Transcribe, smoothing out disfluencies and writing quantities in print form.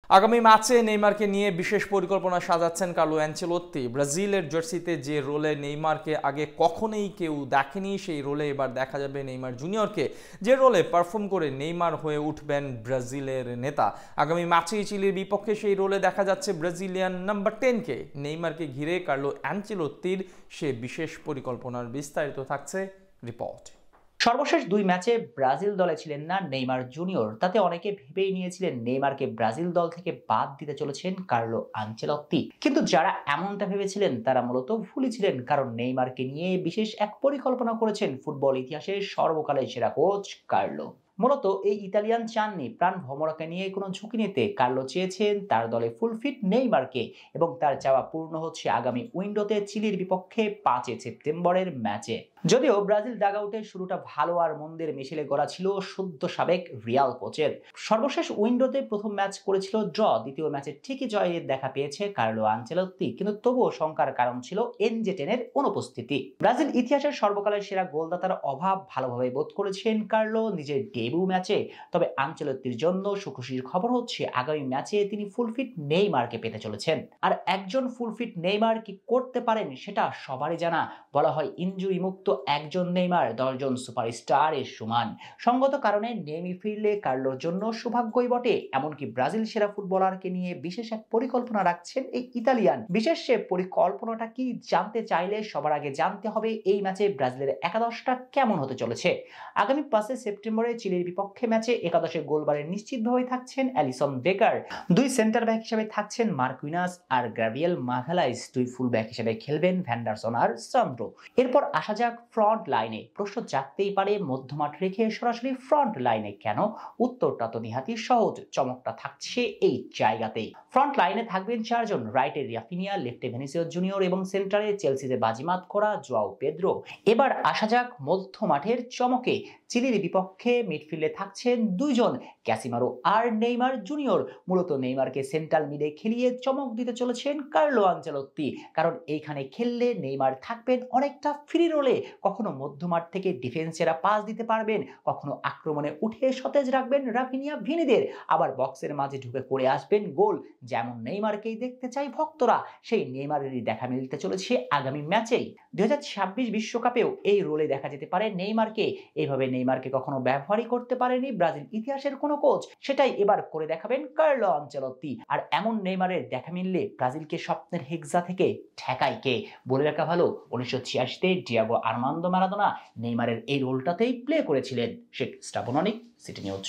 আগামী ম্যাচে নেইমারকে নিয়ে বিশেষ পরিকল্পনা সাজাচ্ছেন কার্লো অ্যানচেলোত্তি। ব্রাজিলের জার্সিতে যে রোলে নেইমারকে আগে কখনোই কেউ দেখেনি, সেই রোলে এবার দেখা যাবে নেইমার জুনিয়রকে, যে রোলে পারফর্ম করে নেইমার হয়ে উঠবেন ব্রাজিলের নেতা। আগামী ম্যাচেই চিলির বিপক্ষে সেই রোলে দেখা যাচ্ছে ব্রাজিলিয়ান নাম্বার 10কে। নেইমারকে ঘিরে কার্লো অ্যানচেলোত্তির সে বিশেষ পরিকল্পনার বিস্তারিত থাকছে রিপোর্ট। সর্বশেষ দুই ম্যাচে ব্রাজিল দলে ছিলেন না নেইমার জুনিয়র। তাতে অনেকে ভেবেই নিয়েছিলেন নেইমারকে ব্রাজিল দল থেকে বাদ দিতে চলেছেন কার্লো আনচেলত্তি। কিন্তু যারা এমনটা ভেবেছিলেন তারা মূলত ভুলই ছিলেন, কারণ নেইমারকে নিয়ে বিশেষ এক পরিকল্পনা করেছেন ফুটবল ইতিহাসের সর্বকালের সেরা কোচ কার্লো। মূলত এই ইতালিয়ান চাননি প্রাণ ভমরাকে নিয়ে কোনো ঝুঁকি নিতে। কার্লো চেয়েছেন তার দলে ফুলফিট নেইমারকে, এবং তার চাওয়া পূর্ণ হচ্ছে আগামী উইন্ডোতে চিলির বিপক্ষে 5 সেপ্টেম্বরের ম্যাচে। যদিও ব্রাজিল ডাগআউটের শুরুটা ভালো আর মন্দের মিশেলে গড়া ছিল সদ্য সাবেক রিয়াল কোচের। সর্বশেষ উইন্ডোতে প্রথম ম্যাচ করেছিল ড্র, দ্বিতীয় ম্যাচে ঠিকই জয়ের দেখা পেয়েছে কার্লো আনচেলত্তি, কিন্তু তবুও শঙ্কার কারণ ছিল এনজেটেনের অনুপস্থিতি। ব্রাজিল ইতিহাসের সর্বকালের সেরা গোলদাতার অভাব ভালোভাবে বোধ করেছেন কার্লো নিজের ডেবিউ ম্যাচে। তবে আনচেলত্তির জন্য সুখুশির খবর হচ্ছে আগামী ম্যাচে তিনি ফুলফিট নেইমারকে পেতে চলেছেন। আর একজন ফুলফিট নেইমার কি করতে পারেন সেটা সবারই জানা। বলা হয় ইনজুরি মুক্ত একজন নেইমার 10 জন সুপারস্টার এর সমান। সঙ্গত কারণে নেইমি ফিরলে কার্লোর জন্য সৌভাগ্যই বটে। এমনকি ব্রাজিল সেরা ফুটবলারকে নিয়ে বিশেষ এক পরিকল্পনা রাখছেন এই ইতালিয়ান। বিশেষ সে পরিকল্পনাটা কি জানতে চাইলে সবার আগে জানতে হবে এই ম্যাচে ব্রাজিলের একাদশটা কেমন হতে চলেছে। আগামী 5 সেপ্টেম্বরে চিলির বিপক্ষে ম্যাচে একাদশে গোলবারে নিশ্চিতভাবে থাকছেন অ্যালিসন বেকার। দুই সেন্টার ব্যাক হিসেবে থাকছেন মার্কুইনাস আর গ্যাব্রিয়েল মাগালাইস। দুই ফুল ব্যাক হিসেবে খেলবেন ভ্যান্ডারসন আর সান্দ্রো। এরপর আসা যাক ফ্রন্ট লাইনে। প্রশ্ন জাগতেই পারে মধ্যমাঠ রেখে সরাসরি ফ্রন্ট লাইনে কেন? উত্তরটা তো নিহাতি সহজ, চমকটা থাকছে এই জায়গাতেই। ফ্রন্ট লাইনে থাকবেন 4 জন, রাইটে রাফিনিয়া, লেফটে ভিনিসিয়াস জুনিয়র এবং সেন্টারে চেলসিতে বাজিমাত করা জোয়াও পেদ্রো। এবার আসা যাক মধ্যমাঠের চমকে। চিলির বিপক্ষে মিডফিল্ডে থাকছেন 2 জন, ক্যাসিমারো আর নেইমার জুনিয়র। মূলত নেইমারকে সেন্ট্রাল মিডে খেলিয়ে চমক দিতে চলেছেন কার্লো আনচেলত্তি, কারণ এইখানে খেললে নেইমার থাকবেন অনেকটা ফ্রি রোলে। কখনো মধ্যমাঠ থেকে ডিফেন্সেরা পাস দিতে পারবেন, কখনো আক্রমণে উঠে সতেজ রাখবেন রাফিনিয়া ভিনিদের, আবার বক্সের মাঝে ঢুকে করে আসবেন গোল। যেমন নেইমারকেই দেখতে চাই ভক্তরা, সেই নেইমারেরই দেখা মিলতে চলেছে আগামী ম্যাচেই। 2026 বিশ্বকাপেও এই রোলে দেখা যেতে পারে নেইমারকে। এইভাবে নেইমারকে কখনো ব্যবহারই করতে পারেনি ব্রাজিল ইতিহাসের কোনো কোচ, সেটাই এবার করে দেখাবেন কার্লো আনচেলত্তি। আর এমন নেইমারের দেখা মিললে ব্রাজিলকে স্বপ্নের হেক্সা থেকে ঠেকায় কে? বলে রাখা ভালো, 1986-তে ডিয়াগো আর্মান্দো ম্যারাডোনা নেইমারের এই রোলটাতেই প্লে করেছিলেন। শেখ স্টাবননিক, সিটি নিউজ।